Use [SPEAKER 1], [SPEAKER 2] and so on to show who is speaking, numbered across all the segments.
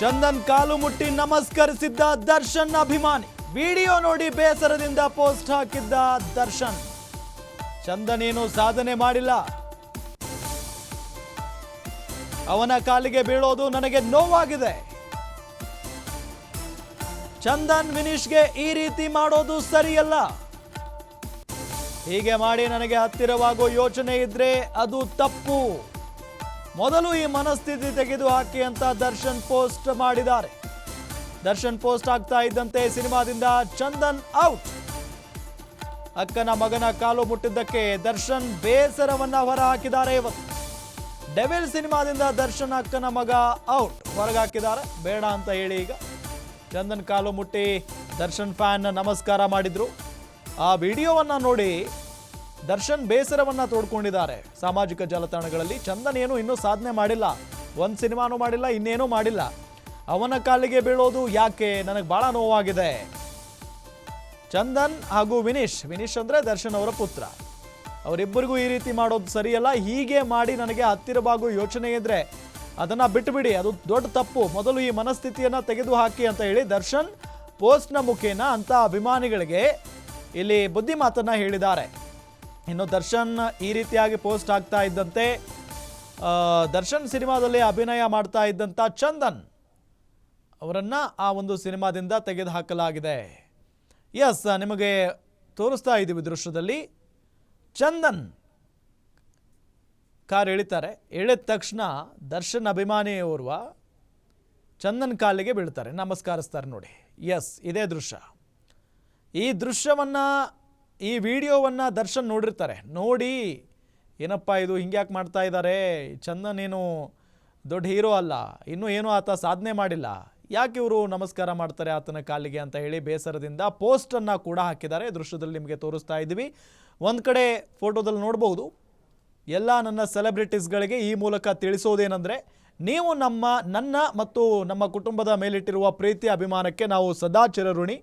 [SPEAKER 1] ಚಂದನ್ ಕಾಲು ಮುಟ್ಟಿ ನಮಸ್ಕರಿಸಿದ್ದ ದರ್ಶನ್ ಅಭಿಮಾನಿ. ವಿಡಿಯೋ ನೋಡಿ ಬೇಸರದಿಂದ ಪೋಸ್ಟ್ ಹಾಕಿದ್ದ ದರ್ಶನ್. ಚಂದನ್ ಏನು ಸಾಧನೆ ಮಾಡಿಲ್ಲ, ಅವನ ಕಾಲಿಗೆ ಬೀಳೋದು ನನಗೆ ನೋವಾಗಿದೆ. ಚಂದನ್ ವಿನೀಶ್ಗೆ ಈ ರೀತಿ ಮಾಡೋದು ಸರಿಯಲ್ಲ. ಹೀಗೆ ಮಾಡಿ ನನಗೆ ಹತ್ತಿರವಾಗೋ ಯೋಚನೆ ಇದ್ರೆ ಅದು ತಪ್ಪು. ಮೊದಲು ಈ ಮನಸ್ಥಿತಿ ತೆಗೆದು ಹಾಕಿ ಅಂತ ದರ್ಶನ್ ಪೋಸ್ಟ್ ಮಾಡಿದ್ದಾರೆ. ದರ್ಶನ್ ಪೋಸ್ಟ್ ಆಗ್ತಾ ಇದ್ದಂತೆ ಸಿನಿಮಾದಿಂದ ಚಂದನ್ ಔಟ್. ಅಕ್ಕನ ಮಗನ ಕಾಲು ಮುಟ್ಟಿದ್ದಕ್ಕೆ ದರ್ಶನ್ ಬೇಸರವನ್ನ ಹೊರ ಹಾಕಿದ್ದಾರೆ. ಇವತ್ತು ಡೆವಿಲ್ ಸಿನಿಮಾದಿಂದ ದರ್ಶನ್ ಅಕ್ಕನ ಮಗ ಔಟ್ ಹೊರಗಾಕಿದ್ದಾರೆ. ಬೇಡ ಅಂತ ಹೇಳಿ ಈಗ ಚಂದನ್ ಕಾಲು ಮುಟ್ಟಿ ದರ್ಶನ್ ಫ್ಯಾನ್ ನಮಸ್ಕಾರ ಮಾಡಿದ್ರು. ಆ ವಿಡಿಯೋವನ್ನ ನೋಡಿ ದರ್ಶನ್ ಬೇಸರವನ್ನ ತೋಡ್ಕೊಂಡಿದ್ದಾರೆ ಸಾಮಾಜಿಕ ಜಾಲತಾಣಗಳಲ್ಲಿ. ಚಂದನ್ ಏನು ಇನ್ನೂ ಸಾಧನೆ ಮಾಡಿಲ್ಲ, ಒಂದು ಸಿನಿಮಾನೂ ಮಾಡಿಲ್ಲ, ಇನ್ನೇನೂ ಮಾಡಿಲ್ಲ. ಅವನ ಕಾಲಿಗೆ ಬೀಳೋದು ಯಾಕೆ, ನನಗೆ ಬಹಳ ನೋವಾಗಿದೆ. ಚಂದನ್ ಹಾಗೂ ವಿನೀಶ್ ಅಂದ್ರೆ ದರ್ಶನ್ ಅವರ ಪುತ್ರ, ಅವರಿಬ್ಬರಿಗೂ ಈ ರೀತಿ ಮಾಡೋದು ಸರಿಯಲ್ಲ. ಹೀಗೆ ಮಾಡಿ ನನಗೆ ಹತ್ತಿರವಾಗೋ ಯೋಚನೆ ಇದ್ರೆ ಅದನ್ನ ಬಿಟ್ಟುಬಿಡಿ, ಅದು ದೊಡ್ಡ ತಪ್ಪು. ಮೊದಲು ಈ ಮನಸ್ಥಿತಿಯನ್ನ ತೆಗೆದು ಹಾಕಿ ಅಂತ ಹೇಳಿ ದರ್ಶನ್ ಪೋಸ್ಟ್ನ ಮುಖೇನ ಅಂತ ಅಭಿಮಾನಿಗಳಿಗೆ ಇಲ್ಲಿ ಬುದ್ಧಿ ಮಾತನ್ನ ಹೇಳಿದ್ದಾರೆ. ಇನ್ನು ದರ್ಶನ್ ಈ ರೀತಿಯಾಗಿ ಪೋಸ್ಟ್ ಆಗ್ತಾ ಇದ್ದಂತೆ ದರ್ಶನ್ ಸಿನಿಮಾದಲ್ಲಿ ಅಭಿನಯ ಮಾಡ್ತಾ ಇದ್ದಂಥ ಚಂದನ್ ಅವರನ್ನ ಆ ಒಂದು ಸಿನಿಮಾದಿಂದ ತೆಗೆದು ಹಾಕಲಾಗಿದೆ. ಎಸ್, ನಿಮಗೆ ತೋರಿಸ್ತಾ ಇದ್ದೀವಿ ದೃಶ್ಯದಲ್ಲಿ. ಚಂದನ್ ಕಾರ್ ಎಳಿತಾರೆ. ಎಳೆದ ತಕ್ಷಣ ದರ್ಶನ್ ಅಭಿಮಾನಿ ಓರ್ವ ಚಂದನ್ ಕಾಲಿಗೆ ಬೀಳ್ತಾರೆ, ನಮಸ್ಕರಿಸ್ತಾರೆ. ನೋಡಿ, ಎಸ್, ಇದೇ ದೃಶ್ಯ. ಈ ದೃಶ್ಯವನ್ನ, ಈ ವಿಡಿಯೋವನ್ನು ದರ್ಶನ್ ನೋಡಿರ್ತಾರೆ. ನೋಡಿ ಏನಪ್ಪ ಇದು, ಹಿಂಗ್ಯಾಕೆ ಮಾಡ್ತಾ ಇದ್ದಾರೆ, ಚಂದನ್ ಏನು ದೊಡ್ಡ ಹೀರೋ ಅಲ್ಲ, ಇನ್ನೂ ಏನೂ ಆತ ಸಾಧನೆ ಮಾಡಿಲ್ಲ, ಯಾಕೆ ಇವರು ನಮಸ್ಕಾರ ಮಾಡ್ತಾರೆ ಆತನ ಕಾಲಿಗೆ ಅಂತ ಹೇಳಿ ಬೇಸರದಿಂದ ಪೋಸ್ಟನ್ನು ಕೂಡ ಹಾಕಿದ್ದಾರೆ. ದೃಶ್ಯದಲ್ಲಿ ನಿಮಗೆ ತೋರಿಸ್ತಾ ಇದ್ದೀವಿ. ಒಂದು ಕಡೆ ಫೋಟೋದಲ್ಲಿ ನೋಡ್ಬೋದು, ಎಲ್ಲ ನನ್ನ ಸೆಲೆಬ್ರಿಟೀಸ್ಗಳಿಗೆ ಈ ಮೂಲಕ ತಿಳಿಸೋದೇನೆಂದರೆ, ನೀವು ನನ್ನ ಮತ್ತು ನಮ್ಮ ಕುಟುಂಬದ ಮೇಲಿಟ್ಟಿರುವ ಪ್ರೀತಿ ಅಭಿಮಾನಕ್ಕೆ ನಾವು ಸದಾ ಚಿರಋಣಿ.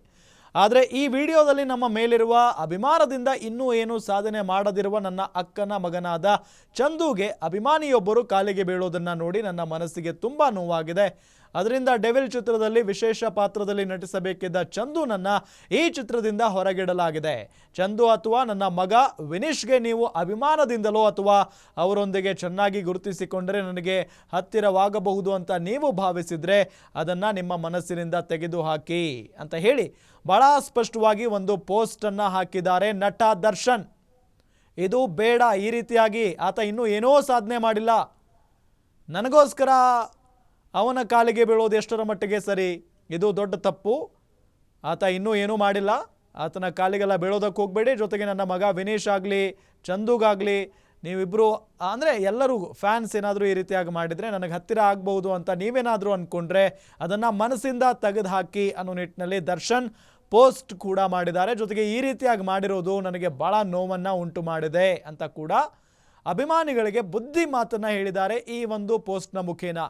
[SPEAKER 1] ಆದರೆ ಈ ವಿಡಿಯೋದಲ್ಲಿ ನಮ್ಮ ಮೇಲಿರುವ ಅಭಿಮಾನದಿಂದ ಇನ್ನೂ ಏನು ಸಾಧನೆ ಮಾಡದಿರುವ ನನ್ನ ಅಕ್ಕನ ಮಗನಾದ ಚಂದುಗೆ ಅಭಿಮಾನಿಯೊಬ್ಬರು ಕಾಲಿಗೆ ಬೀಳೋದನ್ನು ನೋಡಿ ನನ್ನ ಮನಸ್ಸಿಗೆ ತುಂಬ ನೋವಾಗಿದೆ. ಅದರಿಂದ ಡೆವಿಲ್ ಚಿತ್ರದಲ್ಲಿ ವಿಶೇಷ ಪಾತ್ರದಲ್ಲಿ ನಟಿಸಬೇಕಿದ್ದ ಚಂದುನನ್ನ ಈ ಚಿತ್ರದಿಂದ ಹೊರಗಿಡಲಾಗಿದೆ. ಚಂದು ಅಥವಾ ನನ್ನ ಮಗ ವಿನೀಶ್ಗೆ ನೀವು ಅಭಿಮಾನದಿಂದಲೋ ಅಥವಾ ಅವರೊಂದಿಗೆ ಚೆನ್ನಾಗಿ ಗುರುತಿಸಿಕೊಂಡರೆ ನನಗೆ ಹತ್ತಿರವಾಗಬಹುದು ಅಂತ ನೀವು ಭಾವಿಸಿದರೆ ಅದನ್ನು ನಿಮ್ಮ ಮನಸ್ಸಿನಿಂದ ತೆಗೆದು ಹಾಕಿ ಅಂತ ಹೇಳಿ ಬಹಳ ಸ್ಪಷ್ಟವಾಗಿ ಒಂದು ಪೋಸ್ಟನ್ನು ಹಾಕಿದ್ದಾರೆ ನಟ ದರ್ಶನ್. ಇದು ಬೇಡ, ಈ ರೀತಿಯಾಗಿ ಆತ ಇನ್ನೂ ಏನೋ ಸಾಧನೆ ಮಾಡಿಲ್ಲ, ನನಗೋಸ್ಕರ ಅವನ ಕಾಲಿಗೆ ಬೀಳೋದು ಎಷ್ಟರ ಮಟ್ಟಿಗೆ ಸರಿ, ಇದು ದೊಡ್ಡ ತಪ್ಪು. ಆತ ಇನ್ನೂ ಏನೂ ಮಾಡಿಲ್ಲ, ಆತನ ಕಾಲಿಗೆಲ್ಲ ಬೀಳೋದಕ್ಕೆ ಹೋಗಬೇಡಿ. ಜೊತೆಗೆ ನನ್ನ ಮಗ ವಿನೀಶ್ ಆಗಲಿ ಚಂದುಗಾಗಲಿ ನೀವಿಬ್ಬರು ಅಂದರೆ ಎಲ್ಲರೂ ಫ್ಯಾನ್ಸ್ ಏನಾದರೂ ಈ ರೀತಿಯಾಗಿ ಮಾಡಿದರೆ ನನಗೆ ಹತ್ತಿರ ಆಗ್ಬೋದು ಅಂತ ನೀವೇನಾದರೂ ಅಂದ್ಕೊಂಡ್ರೆ ಅದನ್ನು ಮನಸ್ಸಿಂದ ತೆಗೆದು ಹಾಕಿ ಅನ್ನೋ ನಿಟ್ಟಿನಲ್ಲಿ ದರ್ಶನ್ ಪೋಸ್ಟ್ ಕೂಡ ಮಾಡಿದ್ದಾರೆ. ಜೊತೆಗೆ ಈ ರೀತಿಯಾಗಿ ಮಾಡಿರೋದು ನನಗೆ ಭಾಳ ನೋವನ್ನು ಉಂಟು ಮಾಡಿದೆ ಅಂತ ಕೂಡ ಅಭಿಮಾನಿಗಳಿಗೆ ಬುದ್ಧಿ ಮಾತನ್ನು ಹೇಳಿದ್ದಾರೆ ಈ ಒಂದು ಪೋಸ್ಟ್ನ ಮುಖೇನ.